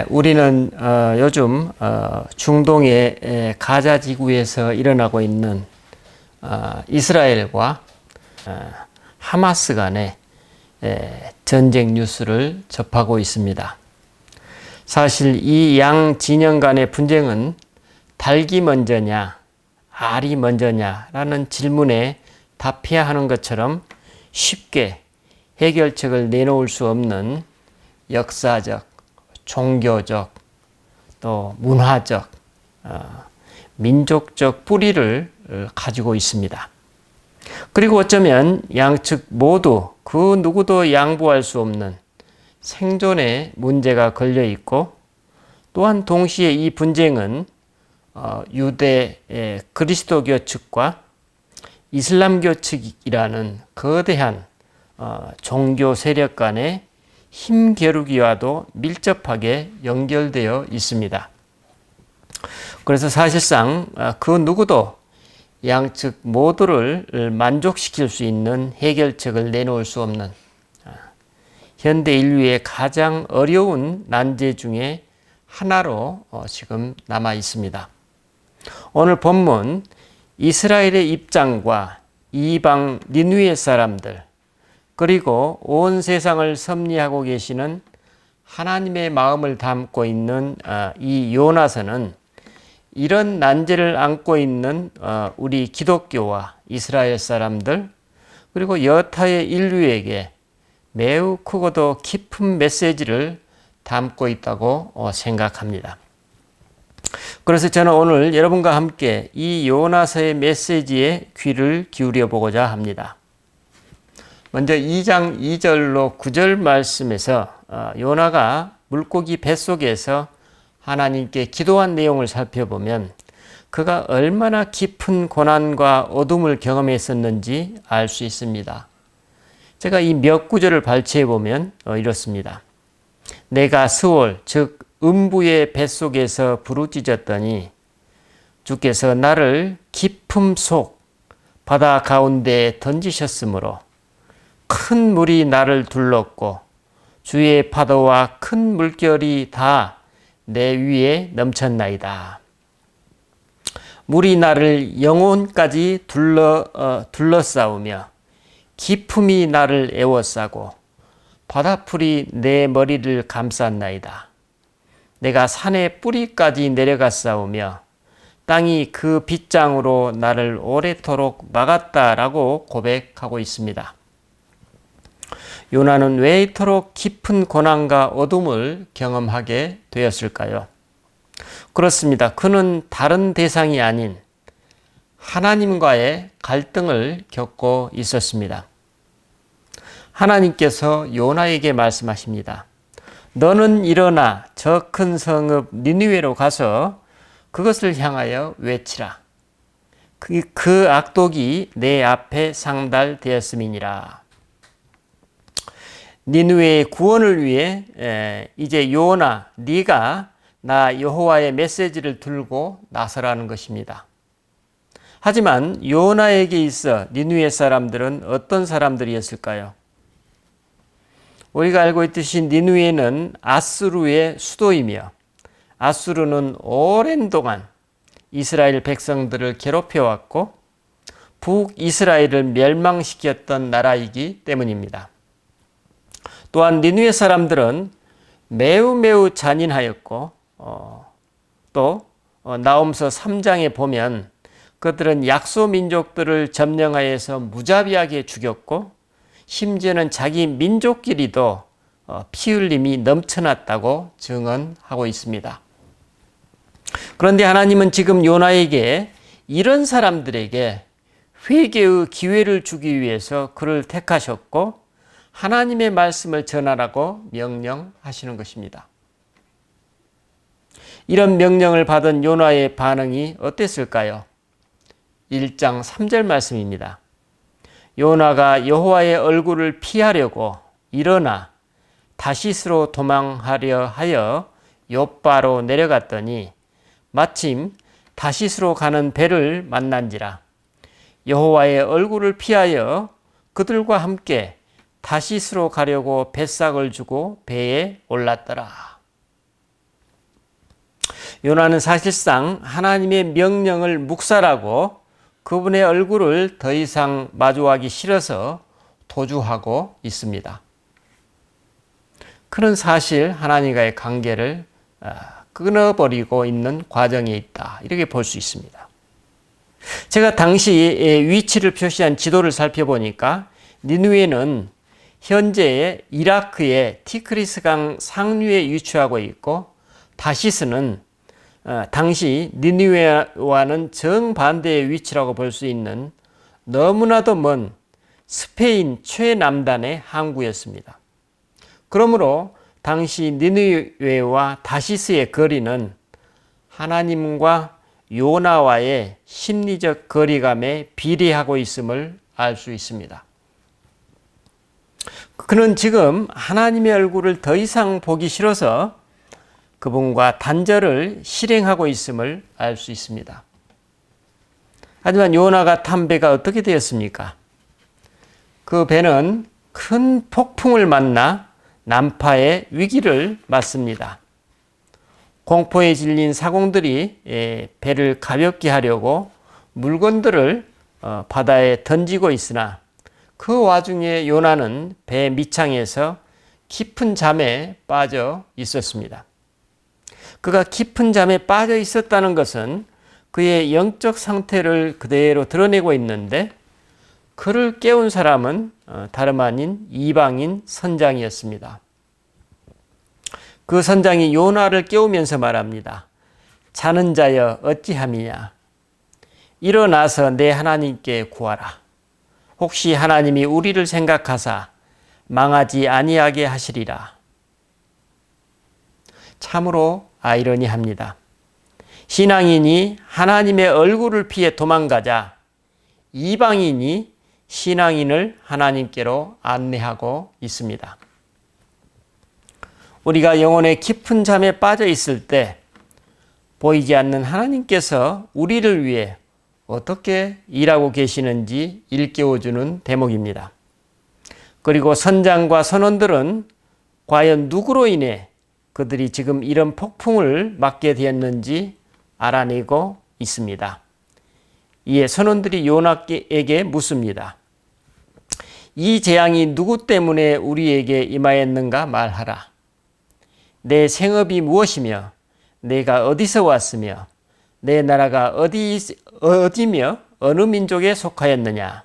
우리는 요즘 중동의 가자 지구에서 일어나고 있는 이스라엘과 하마스 간의 전쟁 뉴스를 접하고 있습니다. 사실 이 양 진영 간의 분쟁은 닭이 먼저냐, 알이 먼저냐라는 질문에 답해야 하는 것처럼 쉽게 해결책을 내놓을 수 없는 역사적, 종교적, 또 문화적, 민족적 뿌리를 가지고 있습니다. 그리고 어쩌면 양측 모두 그 누구도 양보할 수 없는 생존의 문제가 걸려 있고, 또한 동시에 이 분쟁은 유대 그리스도교 측과 이슬람교 측이라는 거대한 종교 세력 간의 힘겨루기와도 밀접하게 연결되어 있습니다. 그래서 사실상 그 누구도 양측 모두를 만족시킬 수 있는 해결책을 내놓을 수 없는 현대 인류의 가장 어려운 난제 중에 하나로 지금 남아 있습니다. 오늘 본문 이스라엘의 입장과 이방 니느웨 사람들, 그리고 온 세상을 섭리하고 계시는 하나님의 마음을 담고 있는 이 요나서는 이런 난제를 안고 있는 우리 기독교와 이스라엘 사람들, 그리고 여타의 인류에게 매우 크고도 깊은 메시지를 담고 있다고 생각합니다. 그래서 저는 오늘 여러분과 함께 이 요나서의 메시지에 귀를 기울여 보고자 합니다. 먼저 2장 2절로 9절 말씀에서 요나가 물고기 뱃속에서 하나님께 기도한 내용을 살펴보면 그가 얼마나 깊은 고난과 어둠을 경험했었는지 알 수 있습니다. 제가 이 몇 구절을 발췌해 보면 이렇습니다. 내가 스올, 즉 음부의 뱃속에서 부르짖었더니 주께서 나를 깊음 속 바다 가운데에 던지셨으므로 큰 물이 나를 둘렀고 주의 파도와 큰 물결이 다 내 위에 넘쳤나이다. 물이 나를 영혼까지 둘러싸우며 깊음이 나를 에워싸고 바다풀이 내 머리를 감쌌나이다. 내가 산의 뿌리까지 내려갔사오며 땅이 그 빗장으로 나를 오래도록 막았다라고 고백하고 있습니다. 요나는 왜 이토록 깊은 고난과 어둠을 경험하게 되었을까요? 그렇습니다. 그는 다른 대상이 아닌 하나님과의 갈등을 겪고 있었습니다. 하나님께서 요나에게 말씀하십니다. 너는 일어나 저 큰 성읍 니느웨로 가서 그것을 향하여 외치라. 그 악독이 내 앞에 상달되었음이니라. 니느웨의 구원을 위해 이제 요나, 네가 나 여호와의 메시지를 들고 나서라는 것입니다. 하지만 요나에게 있어 니느웨 사람들은 어떤 사람들이었을까요? 우리가 알고 있듯이 니느웨는 아수르의 수도이며 아수르는 오랜 동안 이스라엘 백성들을 괴롭혀왔고 북이스라엘을 멸망시켰던 나라이기 때문입니다. 또한 니느웨 사람들은 매우 잔인하였고 또 나홈서 3장에 보면 그들은 약소 민족들을 점령하여서 무자비하게 죽였고 심지어는 자기 민족끼리도 피 흘림이 넘쳐났다고 증언하고 있습니다. 그런데 하나님은 지금 요나에게 이런 사람들에게 회개의 기회를 주기 위해서 그를 택하셨고 하나님의 말씀을 전하라고 명령하시는 것입니다. 이런 명령을 받은 요나의 반응이 어땠을까요? 1장 3절 말씀입니다. 요나가 여호와의 얼굴을 피하려고 일어나 다시스로 도망하려 하여 욥바로 내려갔더니 마침 다시스로 가는 배를 만난지라. 여호와의 얼굴을 피하여 그들과 함께 다시스로 가려고 뱃삭을 주고 배에 올랐더라. 요나는 사실상 하나님의 명령을 묵살하고 그분의 얼굴을 더 이상 마주하기 싫어서 도주하고 있습니다. 그는 사실 하나님과의 관계를 끊어버리고 있는 과정에 있다, 이렇게 볼 수 있습니다. 제가 당시 위치를 표시한 지도를 살펴보니까 니느웨는 현재 이라크의 티크리스강 상류에 위치하고 있고, 다시스는 당시 니느웨와는 정반대의 위치라고 볼 수 있는 너무나도 먼 스페인 최남단의 항구였습니다. 그러므로 당시 니느웨와 다시스의 거리는 하나님과 요나와의 심리적 거리감에 비례하고 있음을 알 수 있습니다. 그는 지금 하나님의 얼굴을 더 이상 보기 싫어서 그분과 단절을 실행하고 있음을 알 수 있습니다. 하지만 요나가 탄 배가 어떻게 되었습니까? 그 배는 큰 폭풍을 만나 난파의 위기를 맞습니다. 공포에 질린 사공들이 배를 가볍게 하려고 물건들을 바다에 던지고 있으나 그 와중에 요나는 배 밑창에서 깊은 잠에 빠져 있었습니다. 그가 깊은 잠에 빠져 있었다는 것은 그의 영적 상태를 그대로 드러내고 있는데, 그를 깨운 사람은 다름 아닌 이방인 선장이었습니다. 그 선장이 요나를 깨우면서 말합니다. 자는 자여 어찌함이냐. 일어나서 내 하나님께 구하라. 혹시 하나님이 우리를 생각하사 망하지 아니하게 하시리라. 참으로 아이러니합니다. 신앙인이 하나님의 얼굴을 피해 도망가자 이방인이 신앙인을 하나님께로 안내하고 있습니다. 우리가 영혼의 깊은 잠에 빠져 있을 때 보이지 않는 하나님께서 우리를 위해 어떻게 일하고 계시는지 일깨워주는 대목입니다. 그리고 선장과 선원들은 과연 누구로 인해 그들이 지금 이런 폭풍을 맞게 되었는지 알아내고 있습니다. 이에 선원들이 요나에게 묻습니다. 이 재앙이 누구 때문에 우리에게 임하였는가 말하라. 내 생업이 무엇이며 내가 어디서 왔으며 내 나라가 어디며 어느 민족에 속하였느냐.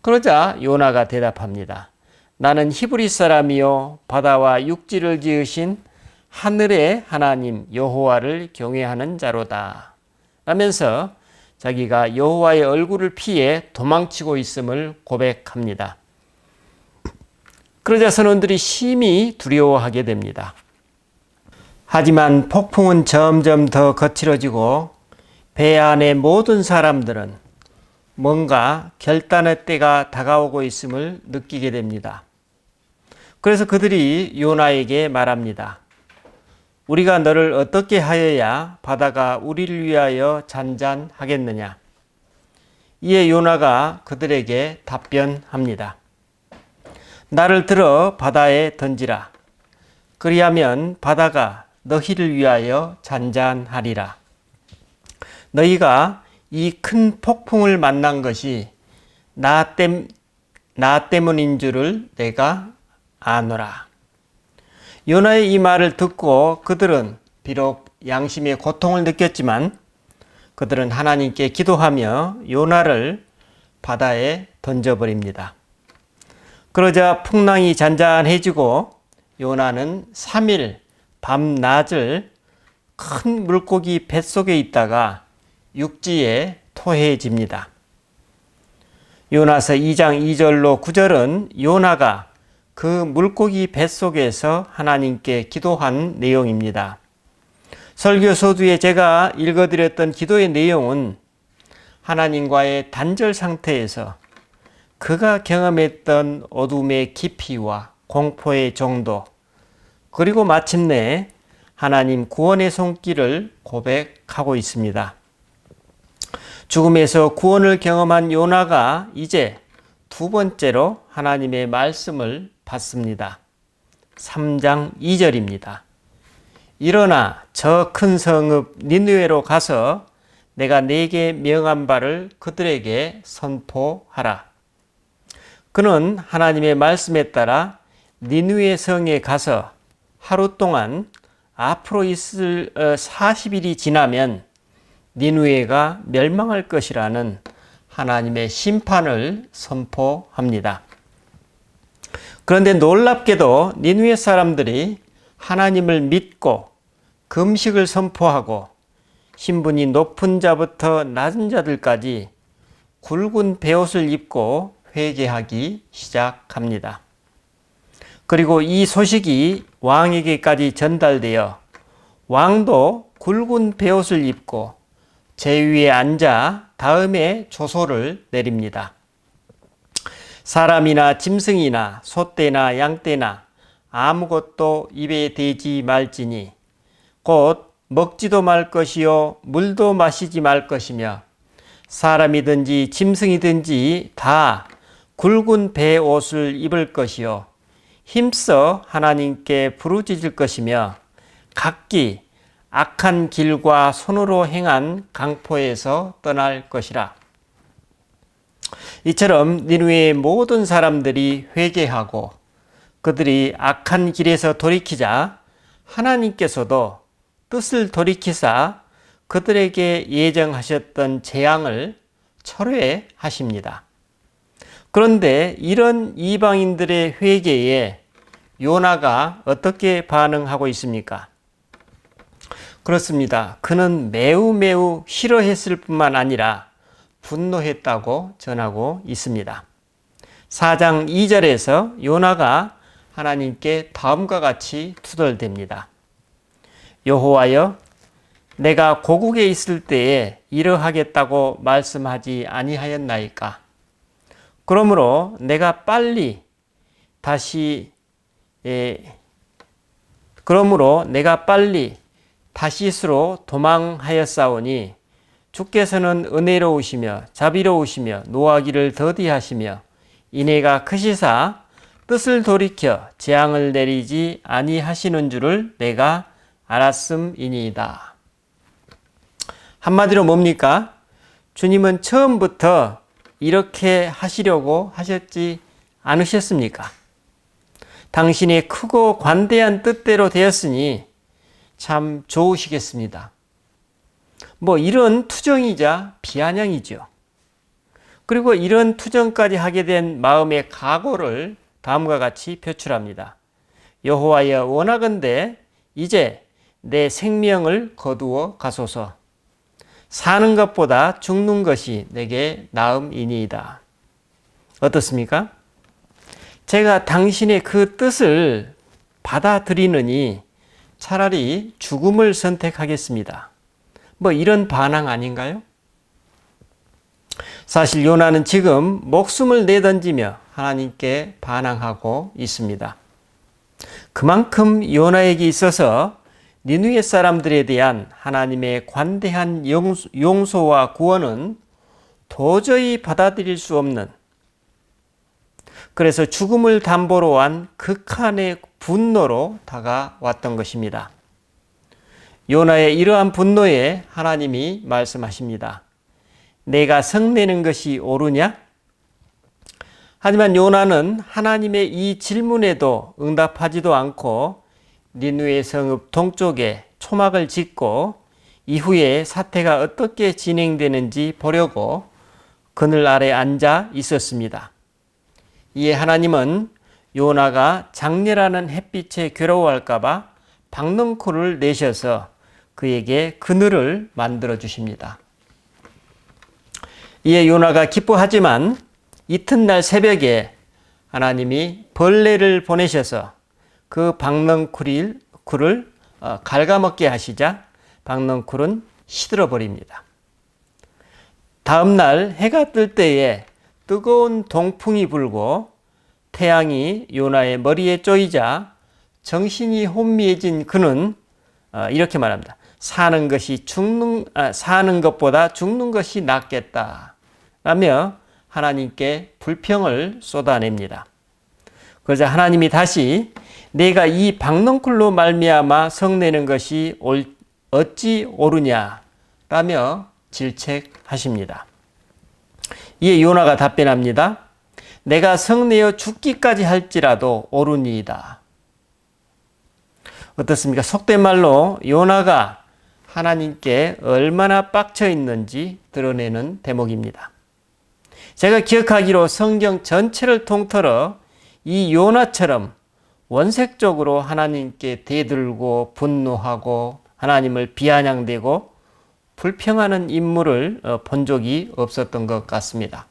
그러자 요나가 대답합니다. 나는 히브리 사람이요 바다와 육지를 지으신 하늘의 하나님 여호와를 경외하는 자로다 라면서 자기가 여호와의 얼굴을 피해 도망치고 있음을 고백합니다. 그러자 선원들이 심히 두려워하게 됩니다. 하지만 폭풍은 점점 더 거칠어지고 배 안의 모든 사람들은 뭔가 결단의 때가 다가오고 있음을 느끼게 됩니다. 그래서 그들이 요나에게 말합니다. 우리가 너를 어떻게 하여야 바다가 우리를 위하여 잔잔하겠느냐. 이에 요나가 그들에게 답변합니다. 나를 들어 바다에 던지라. 그리하면 바다가 너희를 위하여 잔잔하리라. 너희가 이 큰 폭풍을 만난 것이 나 때문인 줄을 내가 아노라. 요나의 이 말을 듣고 그들은 비록 양심의 고통을 느꼈지만 그들은 하나님께 기도하며 요나를 바다에 던져버립니다. 그러자 풍랑이 잔잔해지고 요나는 3일 밤낮을 큰 물고기 뱃속에 있다가 육지에 토해집니다. 요나서 2장 2절로 9절은 요나가 그 물고기 뱃속에서 하나님께 기도한 내용입니다. 설교 서두에 제가 읽어드렸던 기도의 내용은 하나님과의 단절 상태에서 그가 경험했던 어둠의 깊이와 공포의 정도, 그리고 마침내 하나님 구원의 손길을 고백하고 있습니다. 죽음에서 구원을 경험한 요나가 이제 두 번째로 하나님의 말씀을 받습니다. 3장 2절입니다. 일어나 저 큰 성읍 니느웨로 가서 내가 네게 명한 바를 그들에게 선포하라. 그는 하나님의 말씀에 따라 니느웨 성에 가서 하루 동안 앞으로 있을 40일이 지나면 니느웨가 멸망할 것이라는 하나님의 심판을 선포합니다. 그런데 놀랍게도 니느웨 사람들이 하나님을 믿고 금식을 선포하고 신분이 높은 자부터 낮은 자들까지 굵은 베옷을 입고 회개하기 시작합니다. 그리고 이 소식이 왕에게까지 전달되어 왕도 굵은 베옷을 입고 제위에 앉아 다음에 조소를 내립니다. 사람이나 짐승이나 소떼나 양떼나 아무것도 입에 대지 말지니 곧 먹지도 말 것이요 물도 마시지 말 것이며 사람이든지 짐승이든지 다 굵은 베옷을 입을 것이요 힘써 하나님께 부르짖을 것이며 각기 악한 길과 손으로 행한 강포에서 떠날 것이라. 이처럼 니느웨의 모든 사람들이 회개하고 그들이 악한 길에서 돌이키자 하나님께서도 뜻을 돌이키사 그들에게 예정하셨던 재앙을 철회하십니다. 그런데 이런 이방인들의 회개에 요나가 어떻게 반응하고 있습니까? 그렇습니다. 그는 매우 싫어했을 뿐만 아니라 분노했다고 전하고 있습니다. 4장 2절에서 요나가 하나님께 다음과 같이 투덜댑니다. 여호와여, 내가 고국에 있을 때에 이러하겠다고 말씀하지 아니하였나이까? 그러므로 내가 빨리 다시스로 도망하였사오니 주께서는 은혜로우시며 자비로우시며 노하기를 더디하시며 인애가 크시사 뜻을 돌이켜 재앙을 내리지 아니하시는 줄을 내가 알았음이니이다. 한마디로 뭡니까? 주님은 처음부터 이렇게 하시려고 하셨지 않으셨습니까? 당신의 크고 관대한 뜻대로 되었으니 참 좋으시겠습니다. 이런 투정이자 비아냥이죠. 그리고 이런 투정까지 하게 된 마음의 각오를 다음과 같이 표출합니다. 여호와여, 원하건대 이제 내 생명을 거두어 가소서. 사는 것보다 죽는 것이 내게 나음이니이다. 어떻습니까? 제가 당신의 그 뜻을 받아들이느니 차라리 죽음을 선택하겠습니다. 이런 반항 아닌가요? 사실 요나는 지금 목숨을 내던지며 하나님께 반항하고 있습니다. 그만큼 요나에게 있어서 니느웨 사람들에 대한 하나님의 관대한 용서와 구원은 도저히 받아들일 수 없는, 그래서 죽음을 담보로 한 극한의 분노로 다가왔던 것입니다. 요나의 이러한 분노에 하나님이 말씀하십니다. 내가 성내는 것이 옳으냐? 하지만 요나는 하나님의 이 질문에도 응답하지도 않고 니느웨 성읍 동쪽에 초막을 짓고 이후에 사태가 어떻게 진행되는지 보려고 그늘 아래 앉아 있었습니다. 이에 하나님은 요나가 장렬하는 햇빛에 괴로워할까 봐 박넝쿨을 내셔서 그에게 그늘을 만들어 주십니다. 이에 요나가 기뻐하지만 이튿날 새벽에 하나님이 벌레를 보내셔서 그 박넝쿨을 갉아먹게 하시자 박넝쿨은 시들어 버립니다. 다음 날 해가 뜰 때에 뜨거운 동풍이 불고 태양이 요나의 머리에 쪼이자 정신이 혼미해진 그는 이렇게 말합니다. 사는 것보다 죽는 것이 낫겠다 라며 하나님께 불평을 쏟아냅니다. 그러자 하나님이 다시 내가 이 박넝쿨로 말미암아 성내는 것이 어찌 옳으냐 라며 질책하십니다. 이에 요나가 답변합니다. 내가 성내어 죽기까지 할지라도 옳으니이다. 어떻습니까? 속된 말로 요나가 하나님께 얼마나 빡쳐 있는지 드러내는 대목입니다. 제가 기억하기로 성경 전체를 통틀어 이 요나처럼 원색적으로 하나님께 대들고 분노하고 하나님을 비아냥대고 불평하는 인물을 본 적이 없었던 것 같습니다.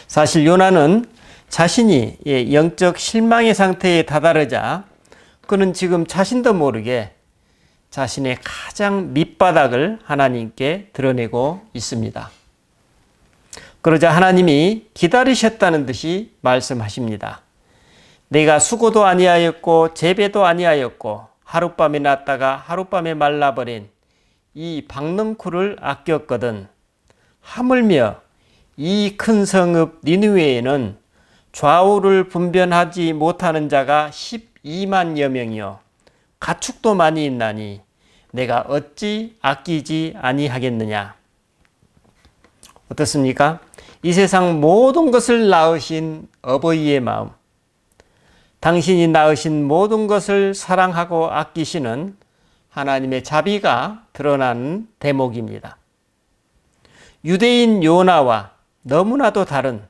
사실 요나는 자신이 영적 실망의 상태에 다다르자 그는 지금 자신도 모르게 자신의 가장 밑바닥을 하나님께 드러내고 있습니다. 그러자 하나님이 기다리셨다는 듯이 말씀하십니다. 내가 수고도 아니하였고 재배도 아니하였고 하룻밤에 났다가 하룻밤에 말라버린 이 박넝쿨을 아꼈거든. 하물며 이 큰 성읍 니느웨에는 좌우를 분변하지 못하는 자가 12만여 명이요 가축도 많이 있나니 내가 어찌 아끼지 아니하겠느냐. 어떻습니까? 이 세상 모든 것을 낳으신 어버이의 마음, 당신이 낳으신 모든 것을 사랑하고 아끼시는 하나님의 자비가 드러나는 대목입니다. 유대인 요나와 너무나도 다른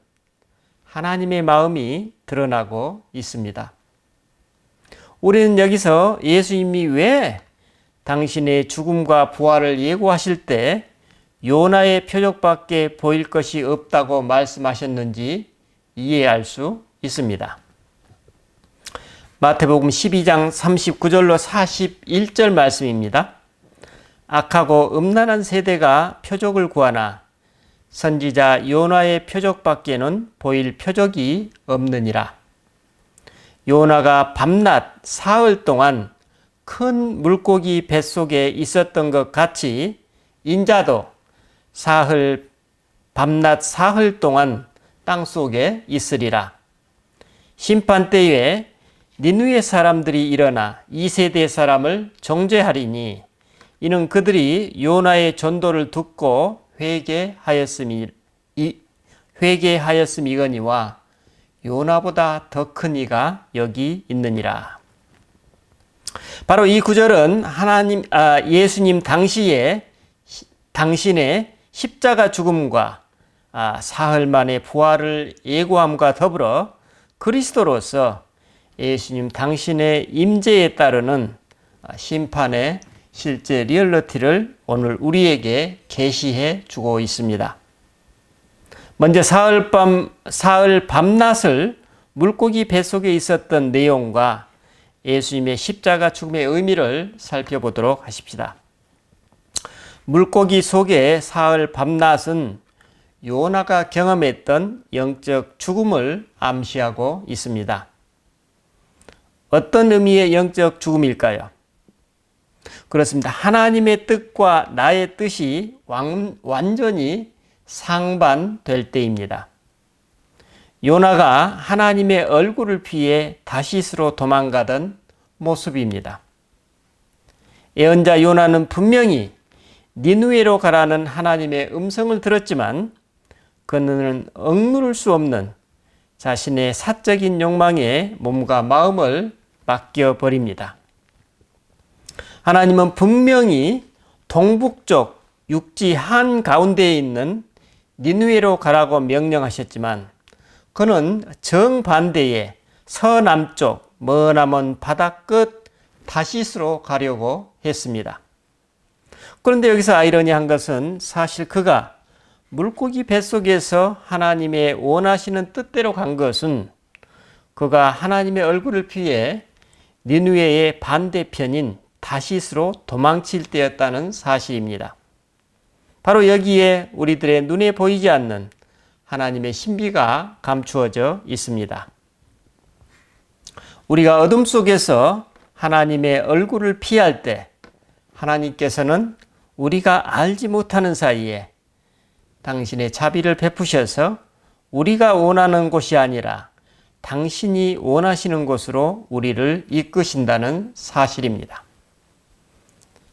하나님의 마음이 드러나고 있습니다. 우리는 여기서 예수님이 왜 당신의 죽음과 부활을 예고하실 때 요나의 표적밖에 보일 것이 없다고 말씀하셨는지 이해할 수 있습니다. 마태복음 12장 39절로 41절 말씀입니다. 악하고 음란한 세대가 표적을 구하나 선지자 요나의 표적밖에는 보일 표적이 없느니라. 요나가 밤낮 사흘 동안 큰 물고기 뱃속에 있었던 것 같이 인자도 밤낮 사흘 동안 땅속에 있으리라. 심판 때에 니느웨 사람들이 일어나 이 세대 사람을 정죄하리니 이는 그들이 요나의 전도를 듣고 회개하였음이거니와 요나보다 더 큰 이가 여기 있느니라. 바로 이 구절은 예수님 당신의 십자가 죽음과 사흘 만에 부활을 예고함과 더불어 그리스도로서 예수님 당신의 임재에 따르는 심판의 실제 리얼리티를 오늘 우리에게 계시해 주고 있습니다. 먼저 사흘 밤낮을 물고기 뱃속에 있었던 내용과 예수님의 십자가 죽음의 의미를 살펴보도록 하십시다. 물고기 속의 사흘 밤낮은 요나가 경험했던 영적 죽음을 암시하고 있습니다. 어떤 의미의 영적 죽음일까요? 그렇습니다. 하나님의 뜻과 나의 뜻이 완전히 상반될 때입니다. 요나가 하나님의 얼굴을 피해 다시스로 도망가던 모습입니다. 예언자 요나는 분명히 니느웨로 가라는 하나님의 음성을 들었지만 그는 억누를 수 없는 자신의 사적인 욕망에 몸과 마음을 맡겨버립니다. 하나님은 분명히 동북쪽 육지 한가운데에 있는 니느웨로 가라고 명령하셨지만 그는 정반대의 서남쪽 머나먼 바다 끝 다시스로 가려고 했습니다. 그런데 여기서 아이러니한 것은 사실 그가 물고기 뱃속에서 하나님의 원하시는 뜻대로 간 것은 그가 하나님의 얼굴을 피해 니느웨의 반대편인 다시스로 도망칠 때였다는 사실입니다. 바로 여기에 우리들의 눈에 보이지 않는 하나님의 신비가 감추어져 있습니다. 우리가 어둠 속에서 하나님의 얼굴을 피할 때 하나님께서는 우리가 알지 못하는 사이에 당신의 자비를 베푸셔서 우리가 원하는 곳이 아니라 당신이 원하시는 곳으로 우리를 이끄신다는 사실입니다.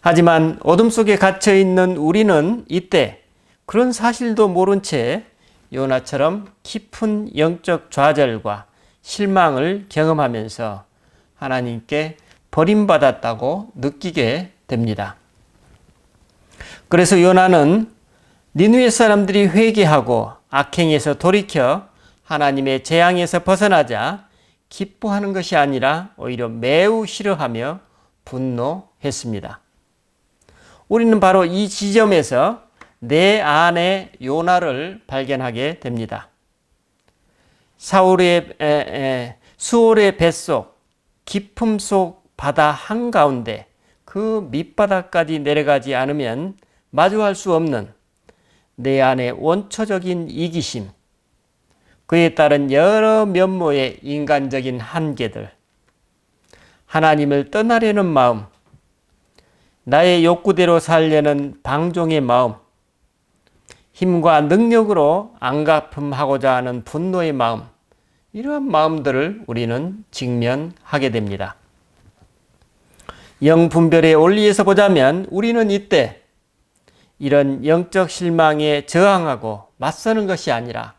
하지만 어둠 속에 갇혀 있는 우리는 이때 그런 사실도 모른 채 요나처럼 깊은 영적 좌절과 실망을 경험하면서 하나님께 버림받았다고 느끼게 됩니다. 그래서 요나는 니느웨 사람들이 회개하고 악행에서 돌이켜 하나님의 재앙에서 벗어나자 기뻐하는 것이 아니라 오히려 매우 싫어하며 분노했습니다. 우리는 바로 이 지점에서 내 안에 요나를 발견하게 됩니다. 수올의 뱃속, 깊음 속 바다 한가운데 그 밑바닥까지 내려가지 않으면 마주할 수 없는 내 안의 원초적인 이기심, 그에 따른 여러 면모의 인간적인 한계들, 하나님을 떠나려는 마음, 나의 욕구대로 살려는 방종의 마음, 힘과 능력으로 안갚음하고자 하는 분노의 마음, 이러한 마음들을 우리는 직면하게 됩니다. 영분별의 원리에서 보자면 우리는 이때 이런 영적 실망에 저항하고 맞서는 것이 아니라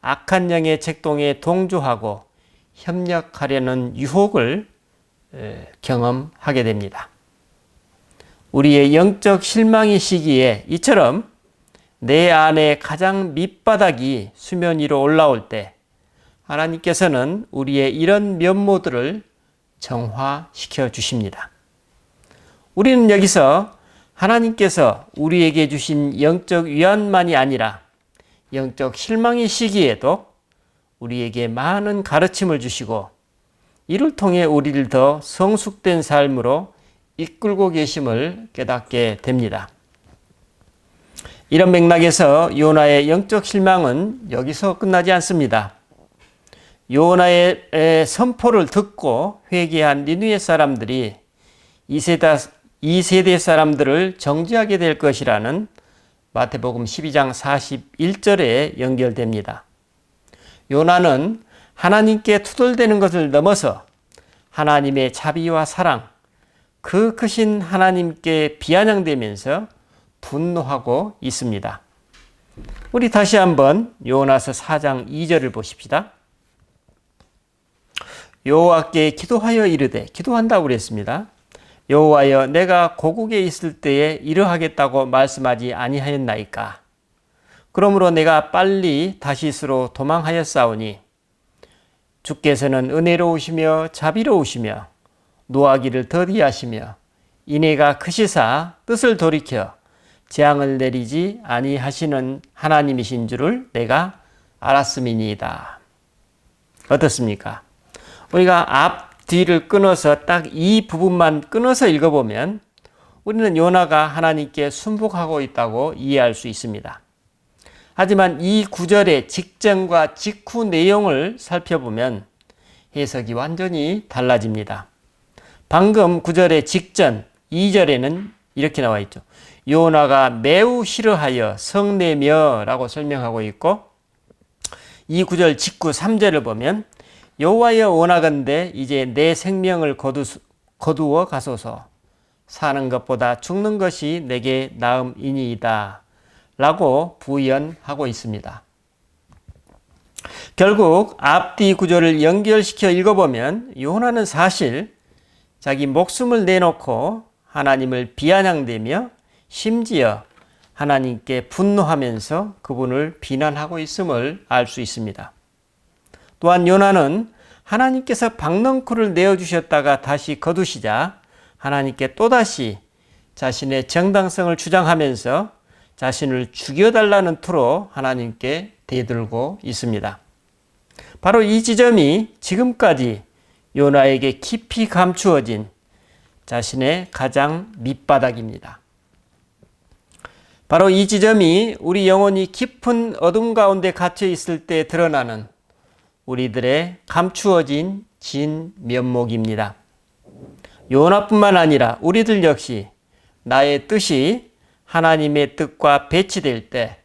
악한 영의 책동에 동조하고 협력하려는 유혹을 경험하게 됩니다. 우리의 영적 실망의 시기에 이처럼 내 안에 가장 밑바닥이 수면 위로 올라올 때 하나님께서는 우리의 이런 면모들을 정화시켜 주십니다. 우리는 여기서 하나님께서 우리에게 주신 영적 위안만이 아니라 영적 실망의 시기에도 우리에게 많은 가르침을 주시고 이를 통해 우리를 더 성숙된 삶으로 이끌고 계심을 깨닫게 됩니다. 이런 맥락에서 요나의 영적 실망은 여기서 끝나지 않습니다. 요나의 선포를 듣고 회개한 니느웨 사람들이 이 세대 사람들을 정죄하게 될 것이라는 마태복음 12장 41절에 연결됩니다. 요나는 하나님께 투덜대는 것을 넘어서 하나님의 자비와 사랑, 그 크신 하나님께 비아냥대면서 분노하고 있습니다. 우리 다시 한번 요나서 4장 2절을 보십시다. 여호와께 기도하여 이르되, 기도한다고 그랬습니다. 여호와여, 내가 고국에 있을 때에 이러하겠다고 말씀하지 아니하였나이까? 그러므로 내가 빨리 다시스로 도망하였사오니 주께서는 은혜로우시며 자비로우시며 노하기를 더디하시며 인애가 크시사 뜻을 돌이켜 재앙을 내리지 아니하시는 하나님이신 줄을 내가 알았음이니이다. 어떻습니까? 우리가 앞 뒤를 끊어서 딱 이 부분만 끊어서 읽어보면 우리는 요나가 하나님께 순복하고 있다고 이해할 수 있습니다. 하지만 이 구절의 직전과 직후 내용을 살펴보면 해석이 완전히 달라집니다. 방금 구절의 직전 2절에는 이렇게 나와 있죠. 요나가 매우 싫어하여 성내며 라고 설명하고 있고, 이 구절 직후 3절을 보면 여호와여 원하건대 이제 내 생명을 거두어 가소서, 사는 것보다 죽는 것이 내게 나음이니이다 라고 부연하고 있습니다. 결국 앞뒤 구절을 연결시켜 읽어보면 요나는 사실 자기 목숨을 내놓고 하나님을 비아냥대며 심지어 하나님께 분노하면서 그분을 비난하고 있음을 알 수 있습니다. 또한 요나는 하나님께서 박넝쿨을 내어주셨다가 다시 거두시자 하나님께 또다시 자신의 정당성을 주장하면서 자신을 죽여달라는 투로 하나님께 대들고 있습니다. 바로 이 지점이 지금까지 요나에게 깊이 감추어진 자신의 가장 밑바닥입니다. 바로 이 지점이 우리 영혼이 깊은 어둠 가운데 갇혀 있을 때 드러나는 우리들의 감추어진 진 면목입니다. 요나뿐만 아니라 우리들 역시 나의 뜻이 하나님의 뜻과 배치될 때,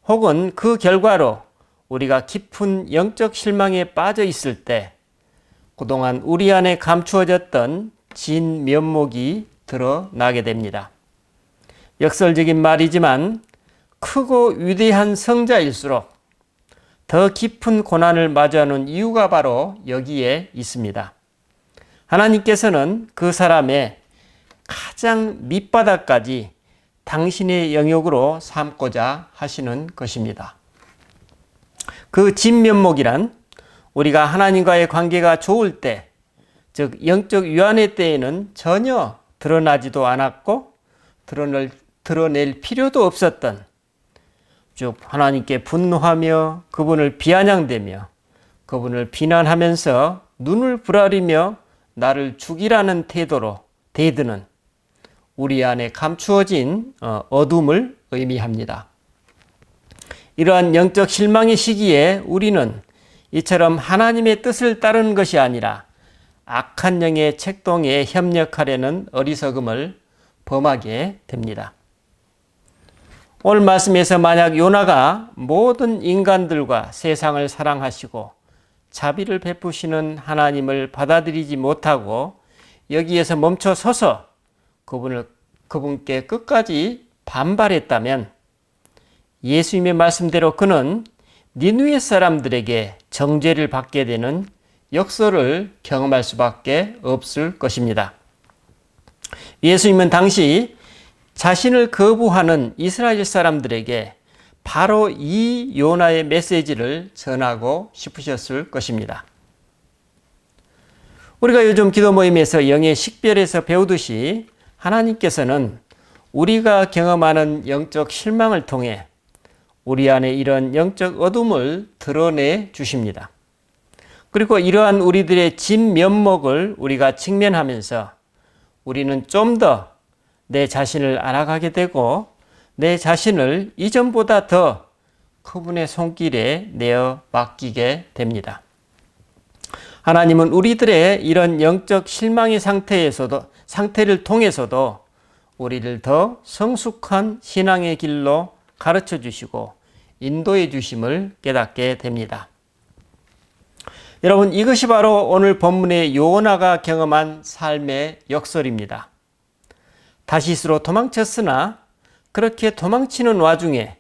혹은 그 결과로 우리가 깊은 영적 실망에 빠져 있을 때 그동안 우리 안에 감추어졌던 진 면목이 드러나게 됩니다. 역설적인 말이지만 크고 위대한 성자일수록 더 깊은 고난을 마주하는 이유가 바로 여기에 있습니다. 하나님께서는 그 사람의 가장 밑바닥까지 당신의 영역으로 삼고자 하시는 것입니다. 그 진면목이란 우리가 하나님과의 관계가 좋을 때, 즉 영적 유한의 때에는 전혀 드러나지도 않았고 드러낼 필요도 없었던, 즉 하나님께 분노하며 그분을 비아냥대며 그분을 비난하면서 눈을 부라리며 나를 죽이라는 태도로 대드는 우리 안에 감추어진 어둠을 의미합니다. 이러한 영적 실망의 시기에 우리는 이처럼 하나님의 뜻을 따르는 것이 아니라 악한 영의 책동에 협력하려는 어리석음을 범하게 됩니다. 오늘 말씀에서 만약 요나가 모든 인간들과 세상을 사랑하시고 자비를 베푸시는 하나님을 받아들이지 못하고 여기에서 멈춰 서서 그분께 끝까지 반발했다면 예수님의 말씀대로 그는 니느웨 사람들에게 정죄를 받게 되는 역설을 경험할 수밖에 없을 것입니다. 예수님은 당시 자신을 거부하는 이스라엘 사람들에게 바로 이 요나의 메시지를 전하고 싶으셨을 것입니다. 우리가 요즘 기도 모임에서 영의 식별에서 배우듯이 하나님께서는 우리가 경험하는 영적 실망을 통해 우리 안에 이런 영적 어둠을 드러내 주십니다. 그리고 이러한 우리들의 진면목을 우리가 직면하면서 우리는 좀 더 내 자신을 알아가게 되고 내 자신을 이전보다 더 그분의 손길에 내어 맡기게 됩니다. 하나님은 우리들의 이런 영적 실망의 상태를 통해서도 우리를 더 성숙한 신앙의 길로 가르쳐 주시고 인도해 주심을 깨닫게 됩니다. 여러분, 이것이 바로 오늘 본문의 요나가 경험한 삶의 역설입니다. 다시스로 도망쳤으나 그렇게 도망치는 와중에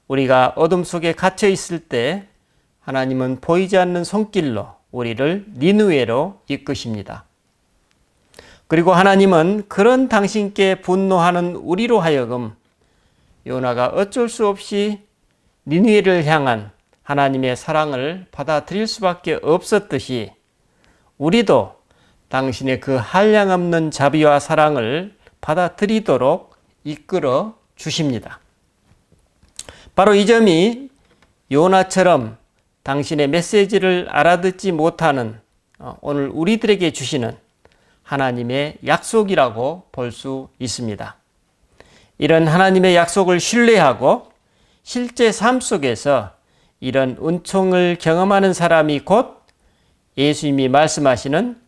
우리가 어둠 속에 갇혀 있을 때 하나님은 보이지 않는 손길로 우리를 니느웨로 이끄십니다. 그리고 하나님은 그런 당신께 분노하는 우리로 하여금 요나가 어쩔 수 없이 니느웨를 향한 하나님의 사랑을 받아들일 수밖에 없었듯이 우리도 당신의 그 한량없는 자비와 사랑을 받아들이도록 이끌어 주십니다. 바로 이 점이 요나처럼 당신의 메시지를 알아듣지 못하는 오늘 우리들에게 주시는 하나님의 약속이라고 볼 수 있습니다. 이런 하나님의 약속을 신뢰하고 실제 삶 속에서 이런 은총을 경험하는 사람이 곧 예수님이 말씀하시는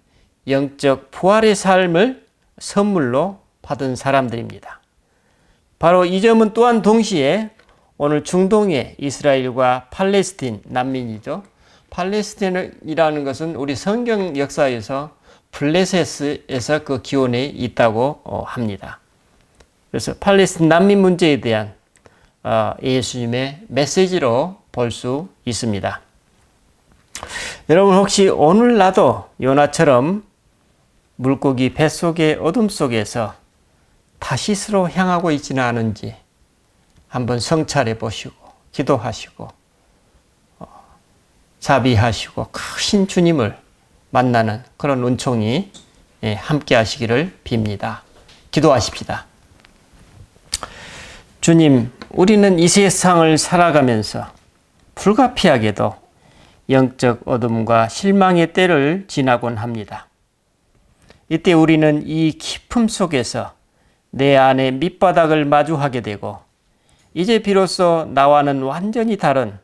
영적 부활의 삶을 선물로 받은 사람들입니다. 바로 이 점은 또한 동시에 오늘 중동의 이스라엘과 팔레스틴 난민이죠. 팔레스틴이라는 것은 우리 성경 역사에서 블레셋에서 그 기원에 있다고 합니다. 그래서 팔레스틴 난민 문제에 대한 예수님의 메시지로 볼 수 있습니다. 여러분, 혹시 오늘 나도 요나처럼 물고기 뱃속의 어둠 속에서 다시스로 향하고 있지는 않은지 한번 성찰해 보시고 기도하시고 자비하시고 크신 주님을 만나는 그런 은총이 함께 하시기를 빕니다. 기도하십시다. 주님, 우리는 이 세상을 살아가면서 불가피하게도 영적 어둠과 실망의 때를 지나곤 합니다. 이때 우리는 이 깊음 속에서 내 안의 밑바닥을 마주하게 되고 이제 비로소 나와는 완전히 다른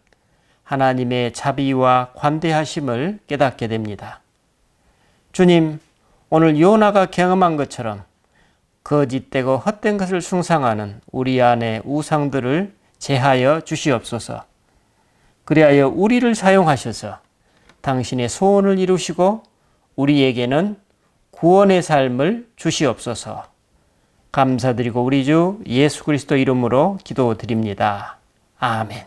하나님의 자비와 관대하심을 깨닫게 됩니다. 주님, 오늘 요나가 경험한 것처럼 거짓되고 헛된 것을 숭상하는 우리 안의 우상들을 제하여 주시옵소서. 그리하여 우리를 사용하셔서 당신의 소원을 이루시고 우리에게는 구원의 삶을 주시옵소서. 감사드리고 우리 주 예수 그리스도 이름으로 기도드립니다. 아멘.